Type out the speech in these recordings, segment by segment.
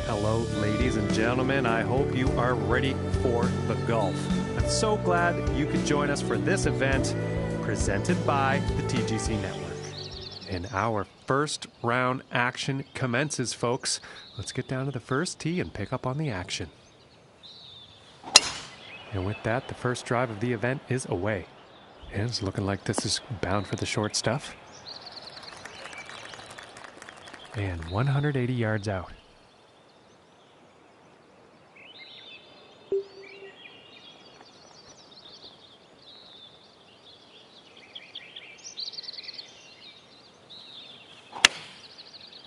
Hello, ladies and gentlemen. I hope you are ready for the golf. I'm so glad you could join us for this event presented by the TGC Network. And our first round action commences, folks. Let's get down to the first tee and pick up on the action. And with that, the first drive of the event is away. And it's looking like this is bound for the short stuff. And 180 yards out.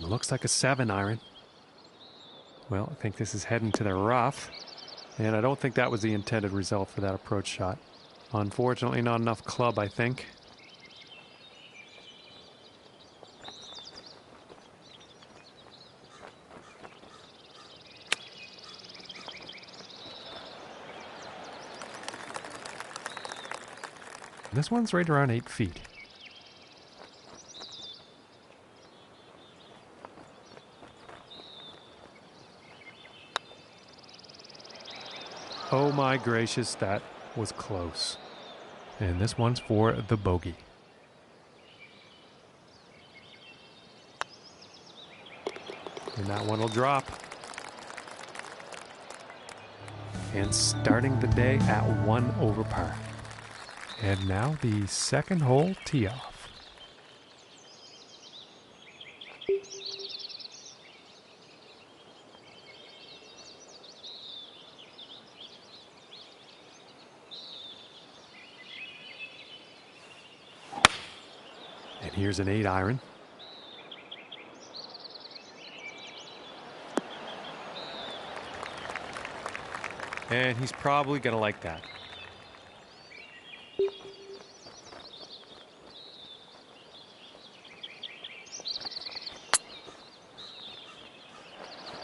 It looks like a 7-iron. Well, I think this is heading to the rough. And I don't think that was the intended result for that approach shot. Unfortunately, not enough club, I think. This one's right around 8 feet. Oh my gracious, that was close. And this one's for the bogey. And that one will drop. And starting the day at 1 over par. And now the second hole tee off. And here's an 8-iron. And he's probably going to like that.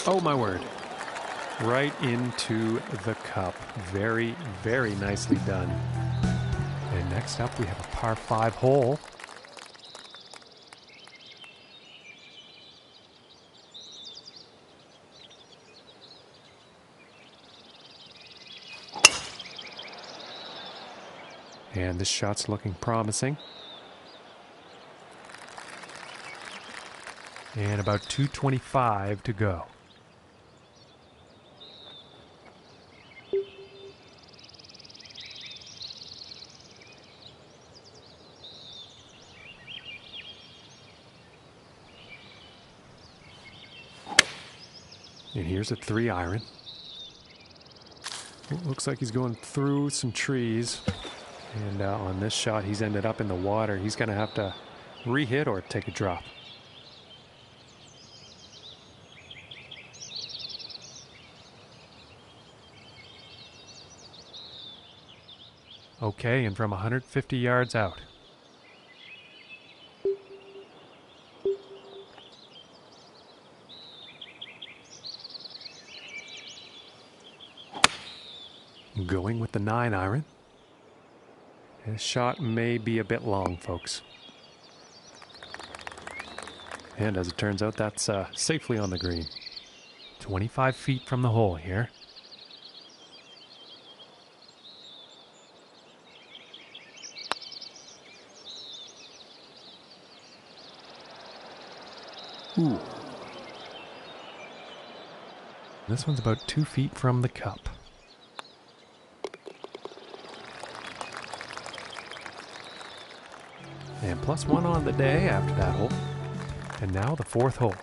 Oh my word. Right into the cup. Very, very nicely done. And next up we have a par 5 hole. And this shot's looking promising. And about 225 to go. And here's a 3-iron. Looks like he's going through some trees. And on this shot, he's ended up in the water. He's going to have to re-hit or take a drop. Okay, and from 150 yards out. Going with the 9-iron. This shot may be a bit long, folks. And as it turns out, that's safely on the green. 25 feet from the hole here. Ooh. This one's about 2 feet from the cup. And +1 on the day after that hole. And now the 4th hole.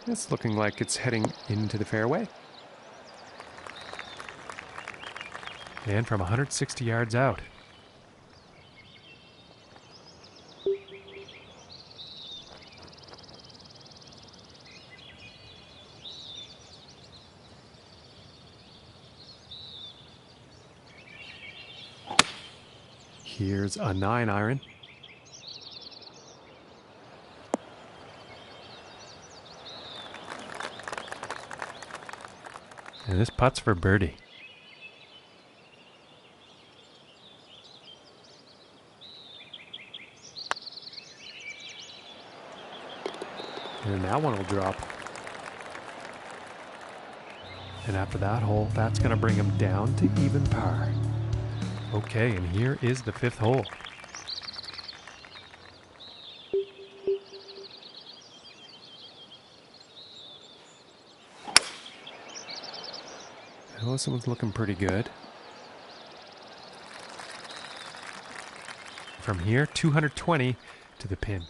It's looking like it's heading into the fairway. And from 160 yards out. Here's a 9-iron. And this putt's for birdie. And that one will drop. And after that hole, that's going to bring him down to even par. Okay, and here is the fifth hole. Oh, this one's looking pretty good. From here, 220 to the pin.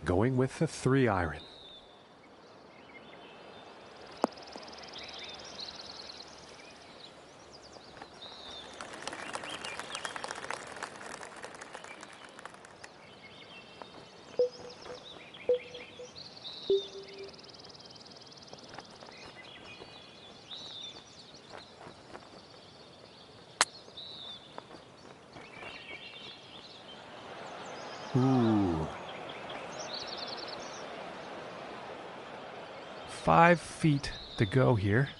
Going with the 3-iron. Ooh. 5 feet to go here.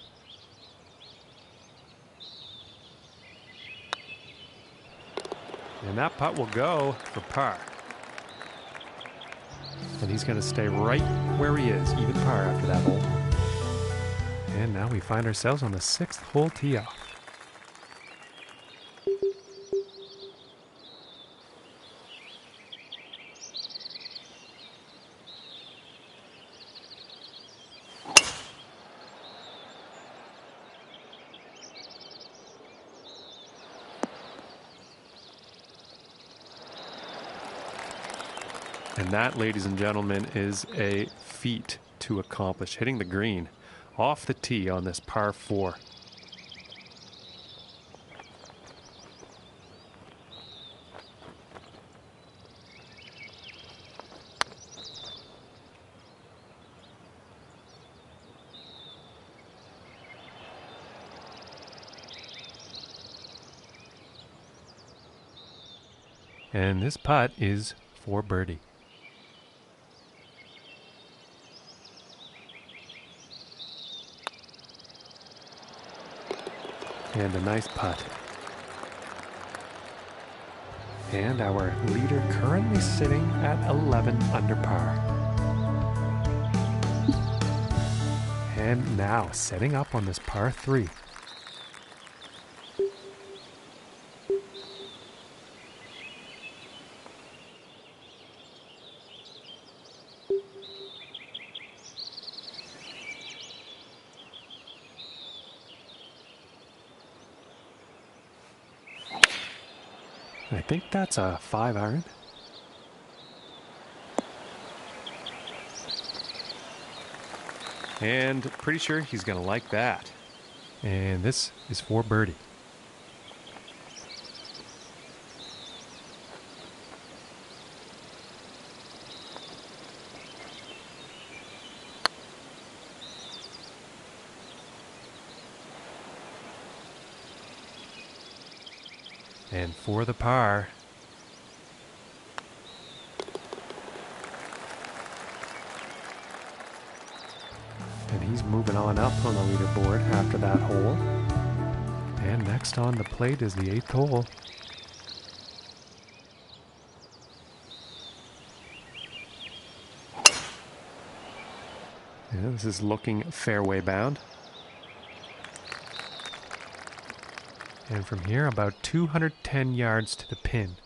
And that putt will go for par. And he's going to stay right where he is, even par after that hole. And now we find ourselves on the 6th hole tee off. And that, ladies and gentlemen, is a feat to accomplish, hitting the green off the tee on this par 4. And this putt is for birdie. And a nice putt. And our leader currently sitting at 11 under par. And now setting up on this par 3. I think that's a 5-iron. And pretty sure he's going to like that. And this is for birdie. And for the par. And he's moving on up on the leaderboard after that hole. And next on the plate is the 8th hole. And this is looking fairway bound. And from here, about 210 yards to the pin.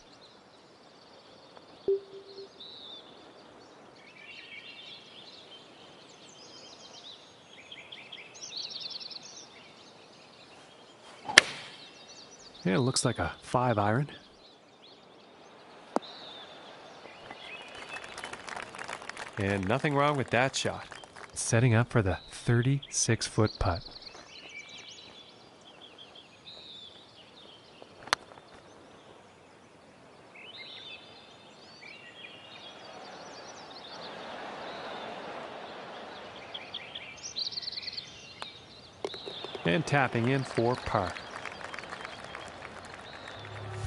Yeah, it looks like a 5-iron. And nothing wrong with that shot. Setting up for the 36-foot putt. And tapping in for par.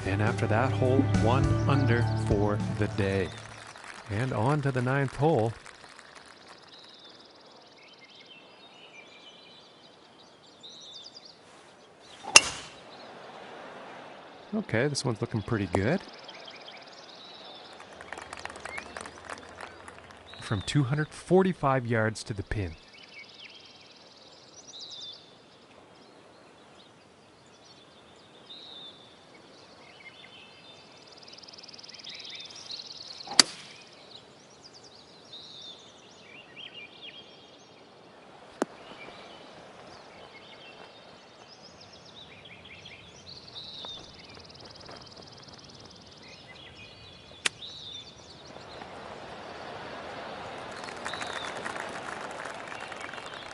And after that hole, 1 under for the day. And on to the 9th hole. Okay, this one's looking pretty good. From 245 yards to the pin.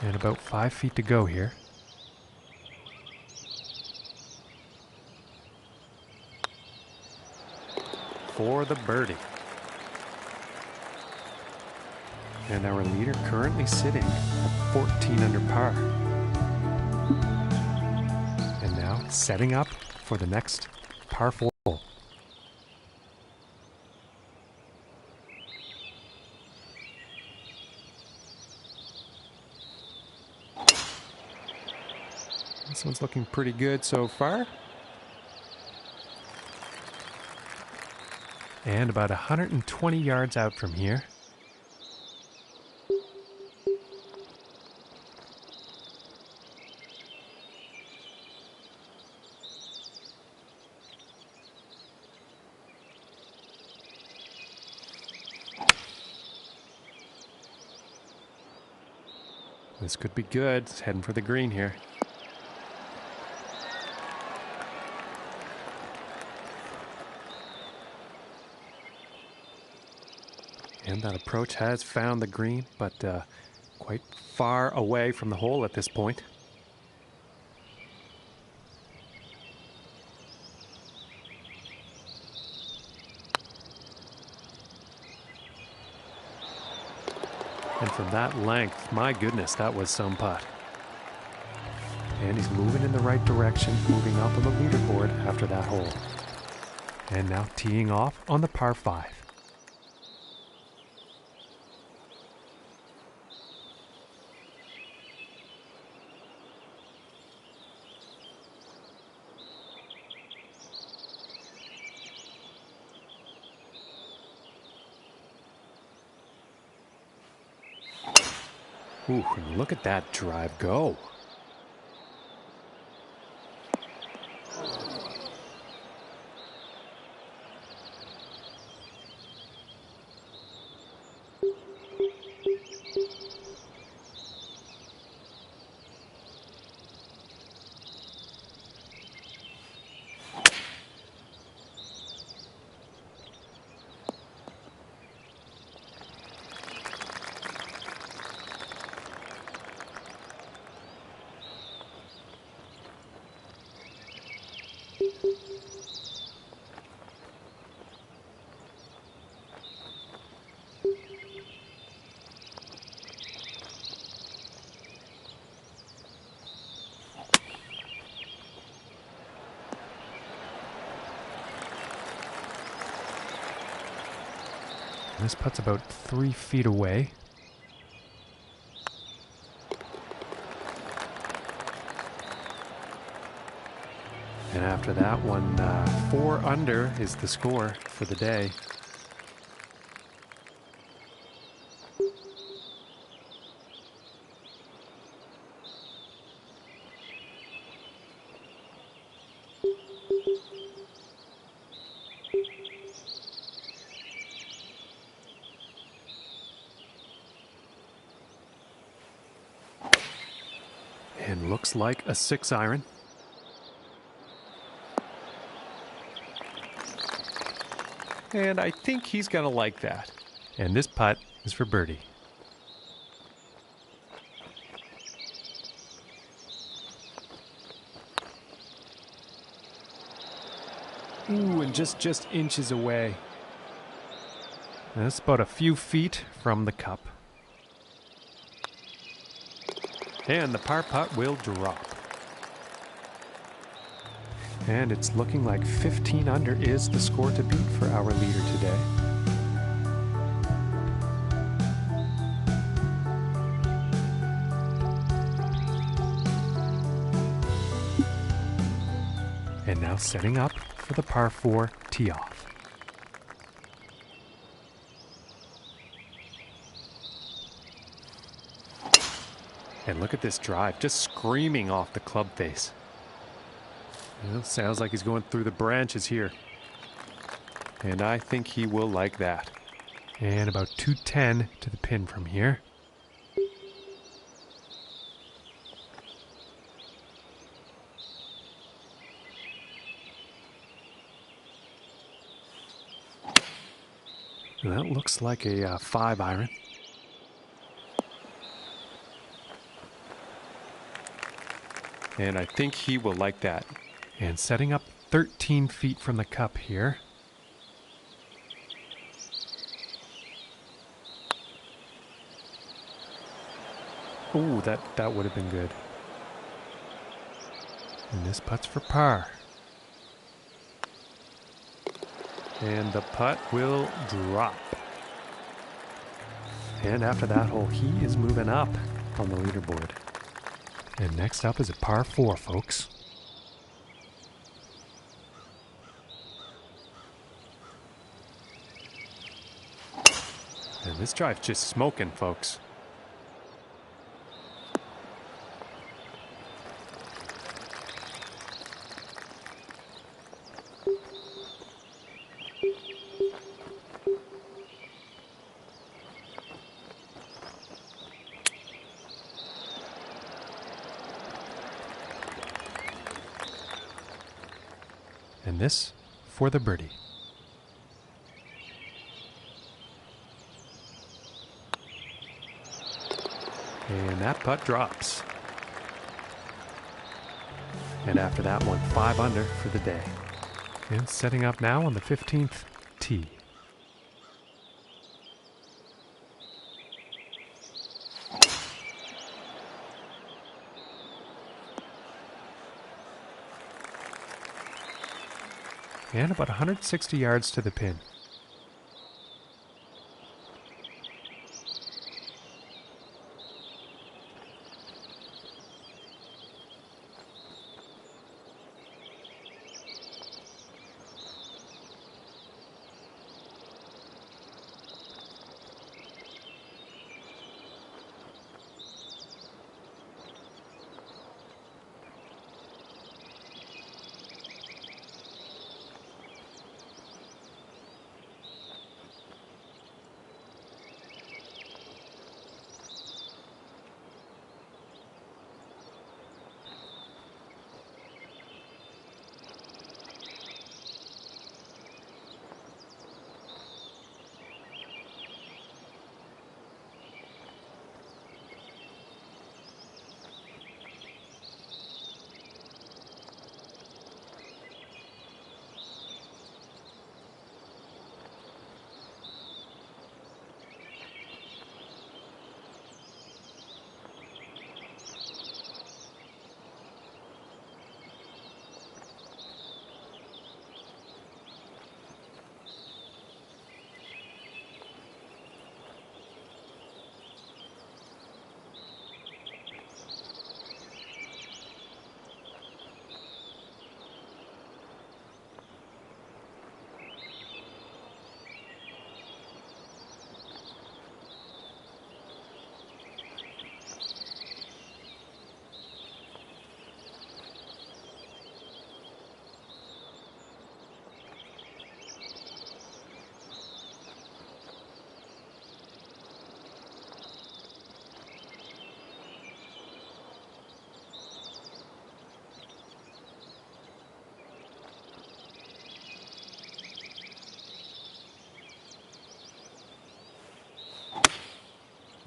And about 5 feet to go here. For the birdie. And our leader currently sitting at 14 under par. And now setting up for the next par 4 hole. This one's looking pretty good so far. And about 120 yards out from here. This could be good. It's heading for the green here. And that approach has found the green, but quite far away from the hole at this point. And from that length, my goodness, that was some putt. And he's moving in the right direction, moving up on the leaderboard after that hole. And now teeing off on the par 5. Ooh, and look at that drive go. This putt's about 3 feet away. And after that one, 4 under is the score for the day. And looks like a 6-iron. And I think he's gonna like that. And this putt is for birdie. Ooh, and just inches away. And that's about a few feet from the cup. And the par putt will drop. And it's looking like 15 under is the score to beat for our leader today. And now setting up for the par 4 tee off. And look at this drive, just screaming off the club face. Well, sounds like he's going through the branches here. And I think he will like that. And about 210 to the pin from here. And that looks like a 5 iron. And I think he will like that. And setting up 13 feet from the cup here. Ooh, that would have been good. And this putt's for par. And the putt will drop. And after that hole, he is moving up on the leaderboard. And next up is a par 4, folks. And this drive's just smoking, folks. And this for the birdie. And that putt drops. And after that one, 5 under for the day. And setting up now on the 15th tee. And about 160 yards to the pin.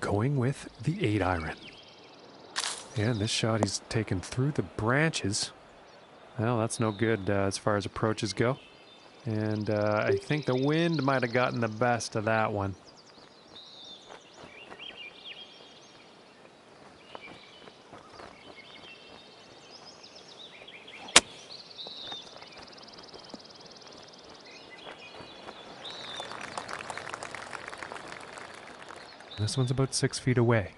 Going with the 8 iron. And this shot he's taken through the branches. Well, that's no good as far as approaches go. And I think the wind might have gotten the best of that one. This one's about 6 feet away.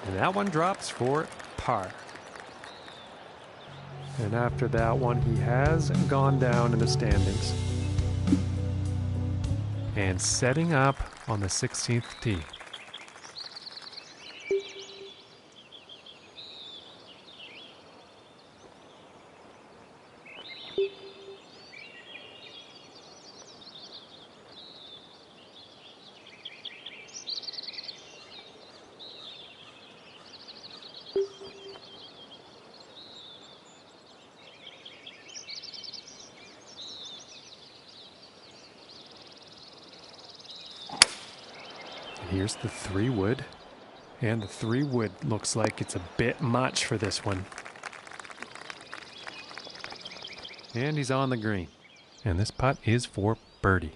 And that one drops for par. And after that one, he has gone down in the standings. And setting up on the 16th tee. Here's the 3-wood, and the 3-wood looks like it's a bit much for this one. And he's on the green, and this putt is for birdie.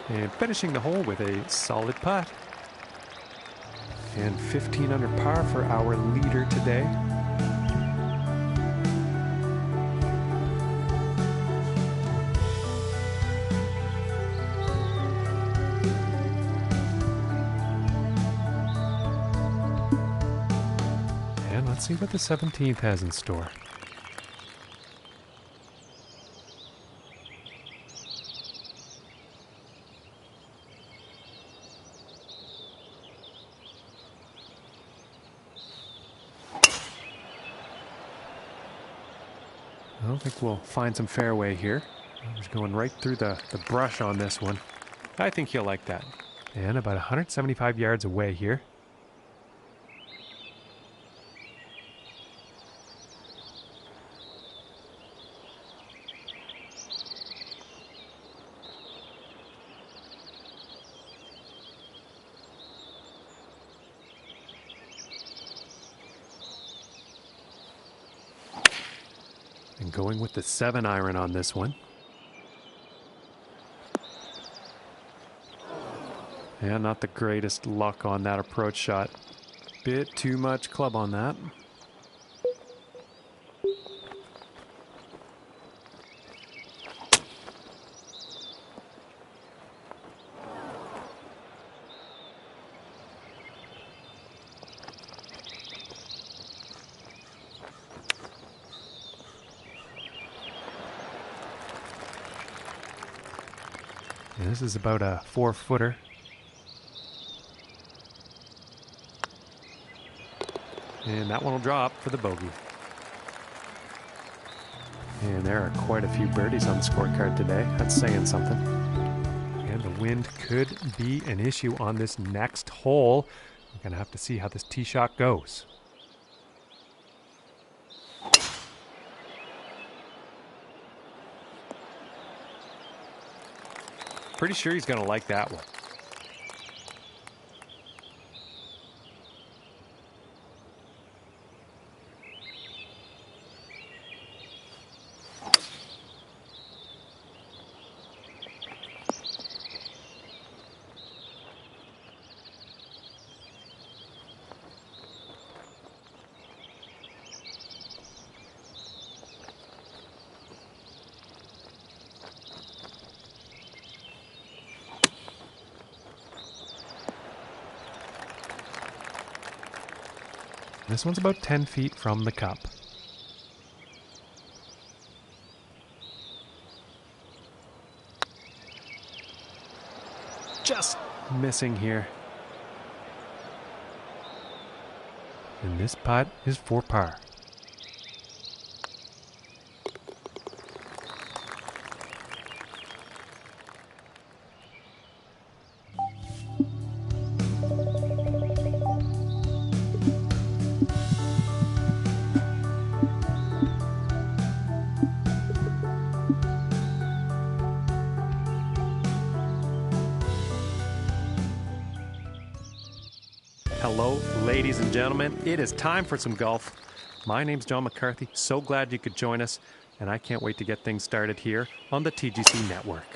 And finishing the hole with a solid putt. And 15 under par for our leader today. Let's see what the 17th has in store. I don't think we'll find some fairway here. I'm just going right through the brush on this one. I think he'll like that. And about 175 yards away here. And going with the 7-iron on this one. Yeah, not the greatest luck on that approach shot. Bit too much club on that. And this is about a 4-footer. And that one will drop for the bogey. And there are quite a few birdies on the scorecard today. That's saying something. And the wind could be an issue on this next hole. We're going to have to see how this tee shot goes. Pretty sure he's going to like that one. This one's about 10 feet from the cup. Just missing here. And this putt is for par. Hello, ladies and gentlemen. It is time for some golf. My name's John McCarthy. So glad you could join us, and I can't wait to get things started here on the TGC Network.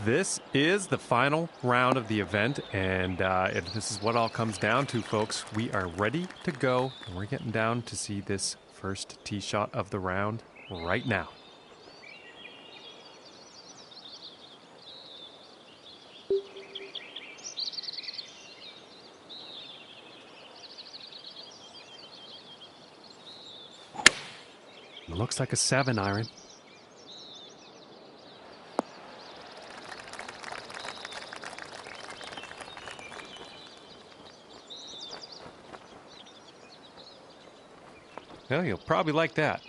This is the final round of the event, and this is what all comes down to, folks. We are ready to go, and we're getting down to see this first tee shot of the round right now. looks like a 7 iron. Well, you'll probably like that.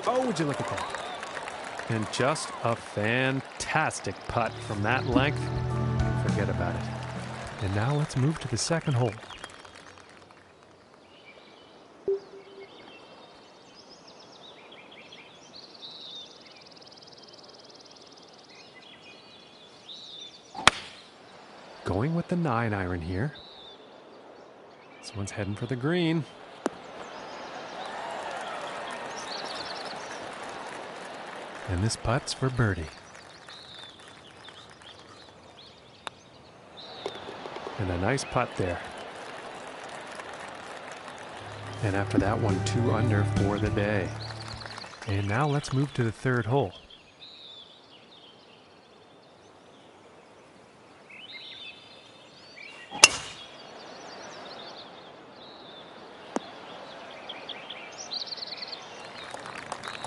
Oh, would you look at that? And just a fantastic putt from that length. Forget about it. And now let's move to the second hole. Going with the 9 iron here. This one's heading for the green. And this putt's for birdie. And a nice putt there. And after that one, 2 under for the day. And now let's move to the third hole.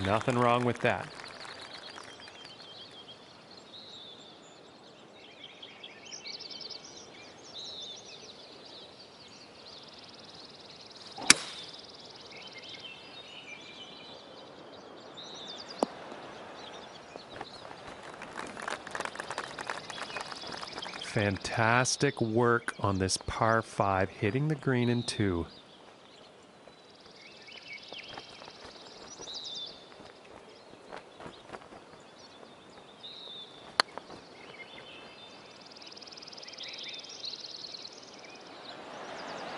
Nothing wrong with that. Fantastic work on this par 5, hitting the green in 2.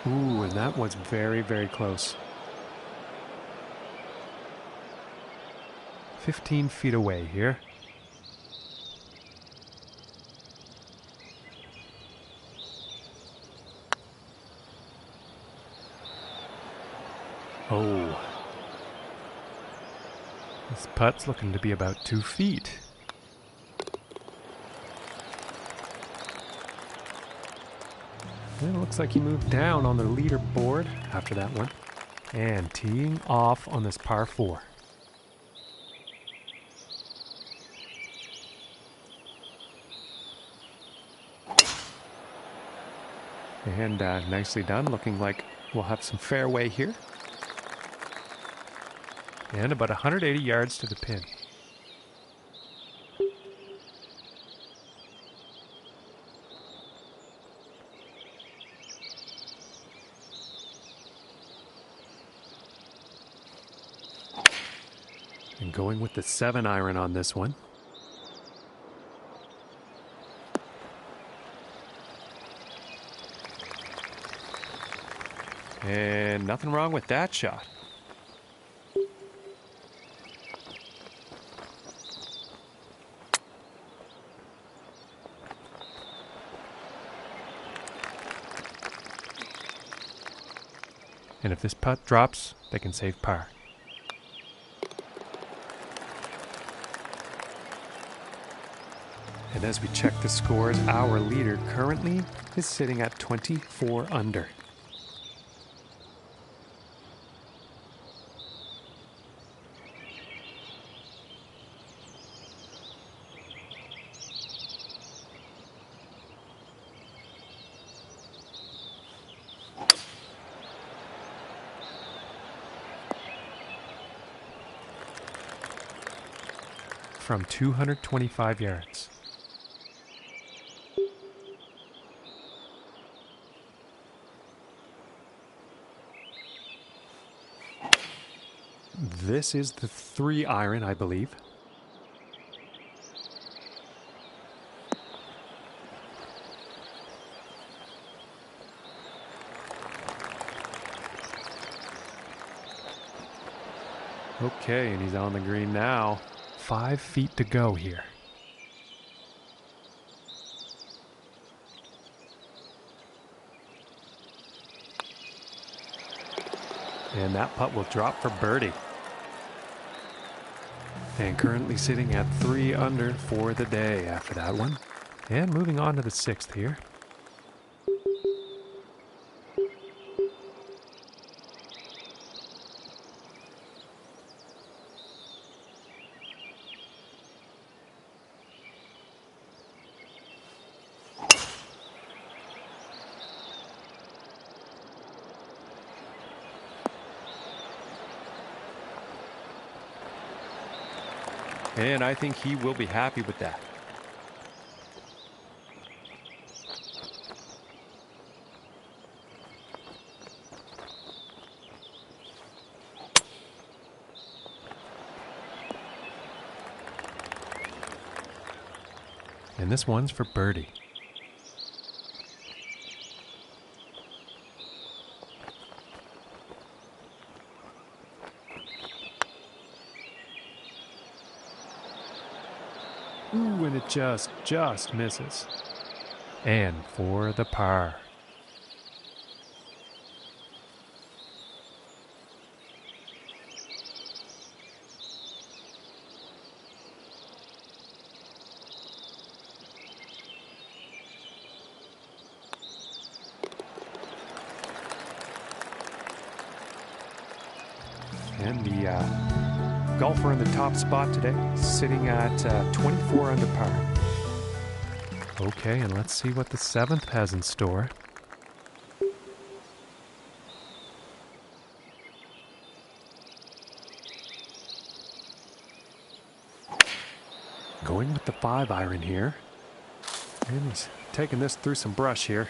Ooh, and that was very, very close. 15 feet away here. Oh. This putt's looking to be about 2 feet. It looks like he moved down on the leaderboard after that one. And teeing off on this par 4. And nicely done. Looking like we'll have some fairway here. And about 180 yards to the pin. And going with the 7 iron on this one. And nothing wrong with that shot. And if this putt drops, they can save par. And as we check the scores, our leader currently is sitting at 24 under. From 225 yards. This is the 3 iron, I believe. Okay, and he's on the green now. 5 feet to go here. And that putt will drop for birdie. And currently sitting at 3 under for the day after that one. And moving on to the 6th here. And I think he will be happy with that. And this one's for birdie. Ooh, and it just misses. And for the par. And the golfer in the top spot today, sitting at 24 under par. Okay, and let's see what the 7th has in store. Going with the 5-iron here. And he's taking this through some brush here.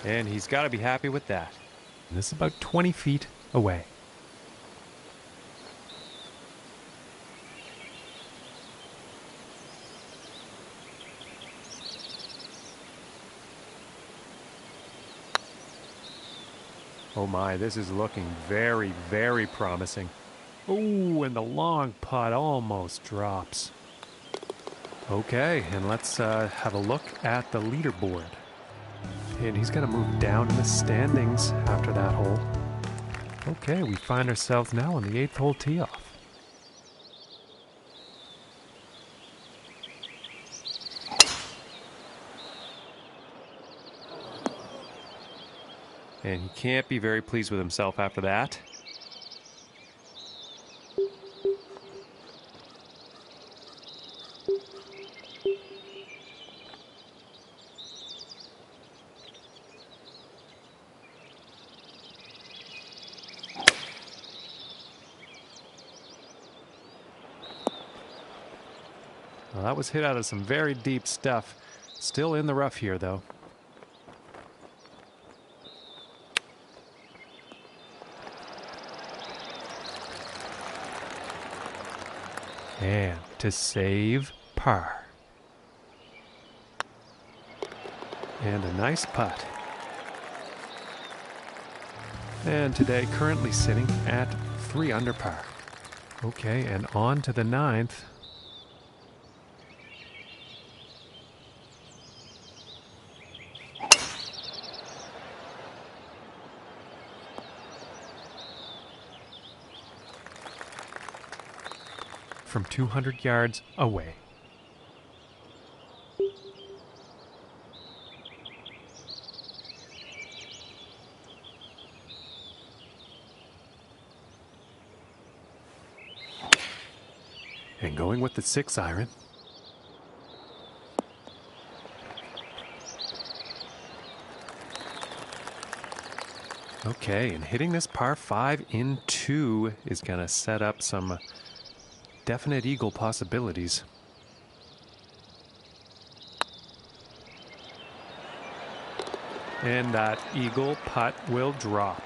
And he's got to be happy with that. And this is about 20 feet away. Oh my, this is looking very, very promising. Oh, and the long putt almost drops. Okay, and let's have a look at the leaderboard. And he's going to move down in the standings after that hole. Okay, we find ourselves now on the 8th hole tee-off. And he can't be very pleased with himself after that. Well, that was hit out of some very deep stuff. Still in the rough here, though. And to save par. And a nice putt. And today currently sitting at 3 under par. Okay, and on to the 9th. From 200 yards away. And going with the 6-iron. Okay, and hitting this par 5 in 2 is going to set up some definite eagle possibilities. And that eagle putt will drop.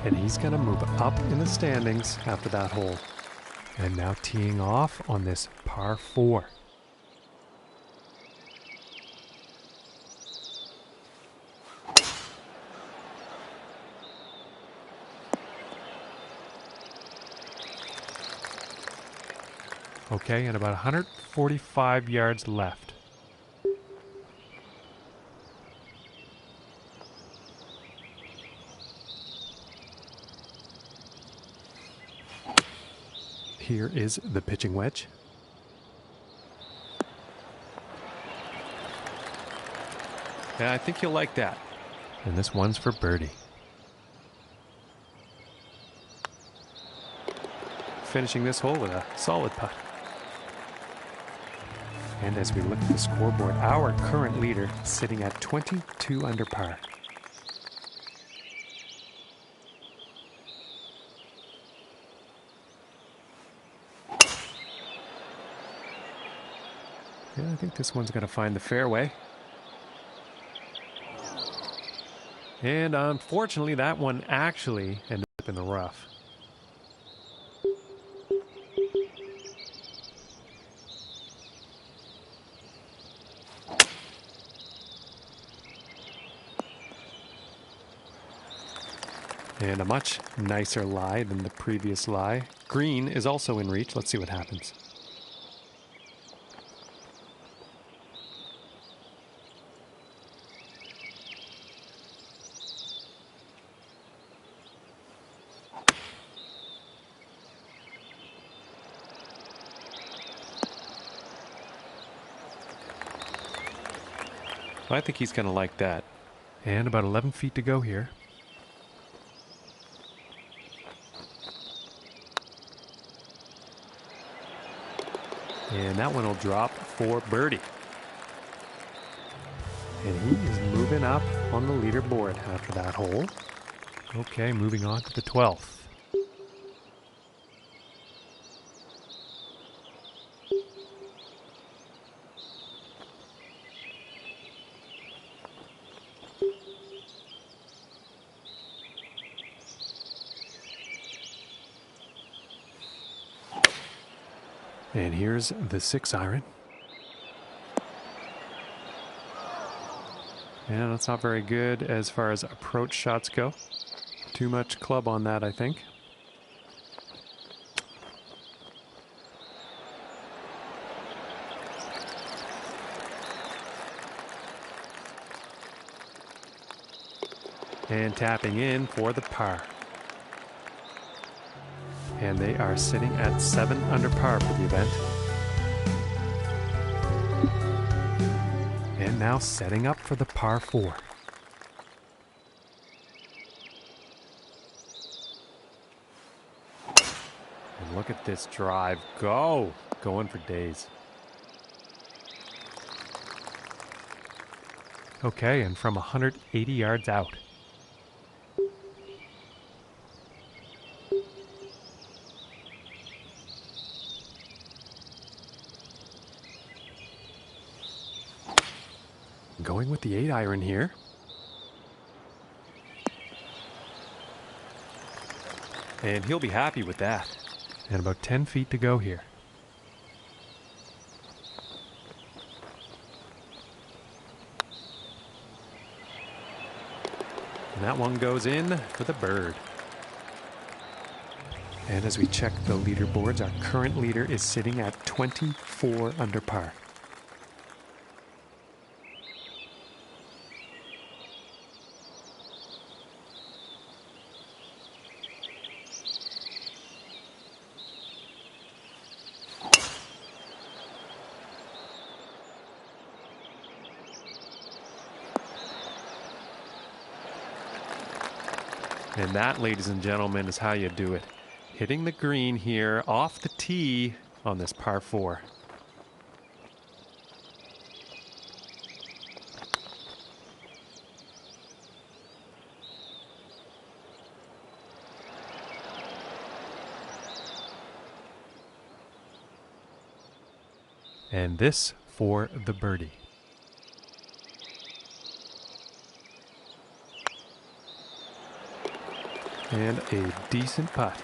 And he's going to move up in the standings after that hole. And now teeing off on this par 4. Okay, and about 145 yards left. Here is the pitching wedge. Yeah, I think you'll like that. And this one's for birdie. Finishing this hole with a solid putt. And as we look at the scoreboard, our current leader sitting at 22 under par. Yeah, I think this one's going to find the fairway. And unfortunately, that one actually ended up in the rough. And a much nicer lie than the previous lie. Green is also in reach. Let's see what happens. I think he's going to like that. And about 11 feet to go here. And that one will drop for birdie. And he is moving up on the leaderboard after that hole. Okay, moving on to the 12th. And here's the 6 iron. And it's not very good as far as approach shots go. Too much club on that, I think. And tapping in for the par. And they are sitting at 7 under par for the event. And now setting up for the par 4. And look at this drive go. Going for days. Okay, and from 180 yards out. Going with the 8 iron here. And he'll be happy with that. And about 10 feet to go here. And that one goes in for the bird. And as we check the leaderboards, our current leader is sitting at 24 under par. And that, ladies and gentlemen, is how you do it. Hitting the green here off the tee on this par 4. And this for the birdie. And a decent putt.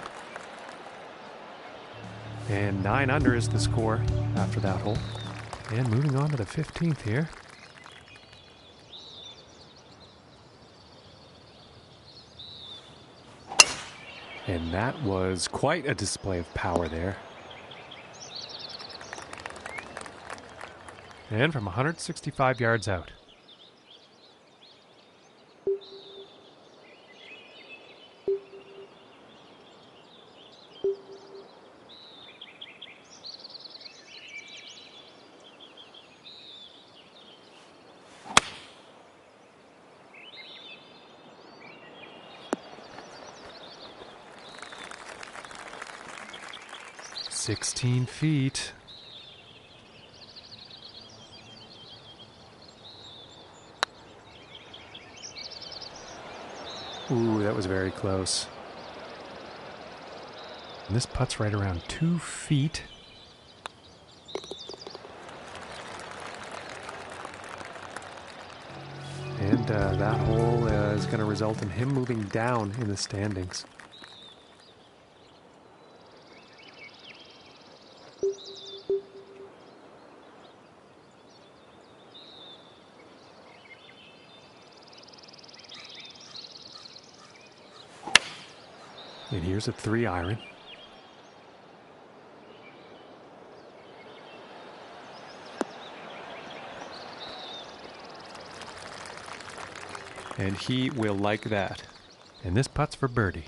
And 9 under is the score after that hole. And moving on to the 15th here. And that was quite a display of power there. And from 165 yards out. 16 feet. Ooh, that was very close. And this putt's right around 2 feet. And that hole is going to result in him moving down in the standings. And here's a 3-iron. And he will like that. And this putt's for birdie.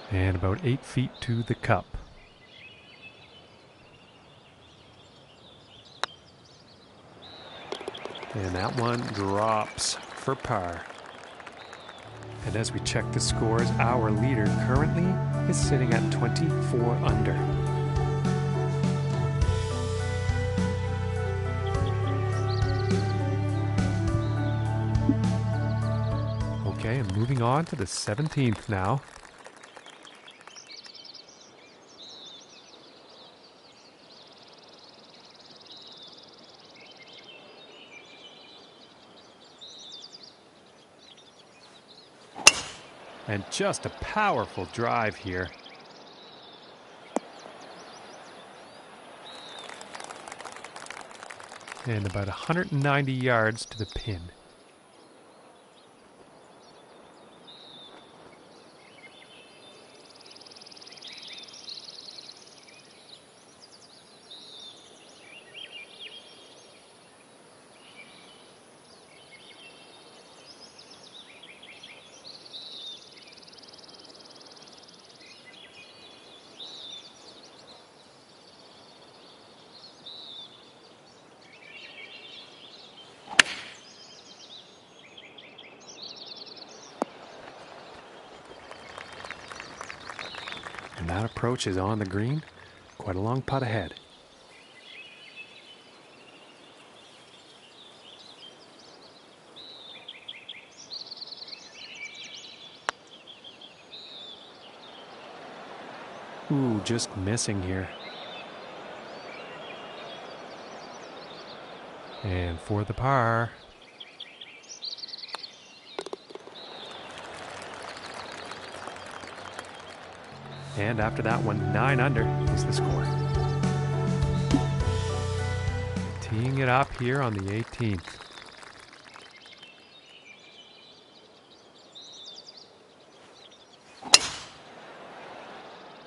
And about 8 feet to the cup. And that one drops for par. And as we check the scores, our leader currently is sitting at 24 under. Okay, and moving on to the 17th now. And just a powerful drive here. And about 190 yards to the pin. And that approach is on the green. Quite a long putt ahead. Ooh, just missing here. And for the par. And after that one, 9 under is the score. Teeing it up here on the 18th.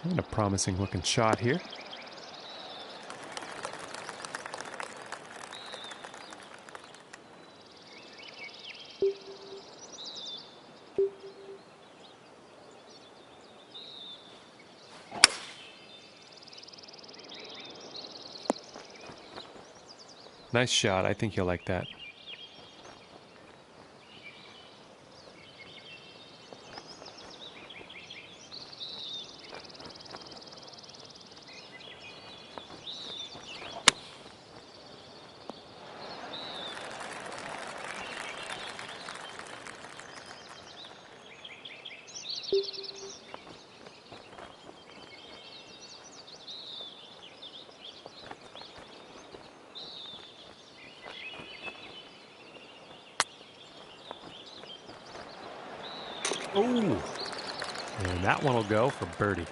And a promising looking shot here. Nice shot. I think you'll like that. Oh, and that one will go for birdie.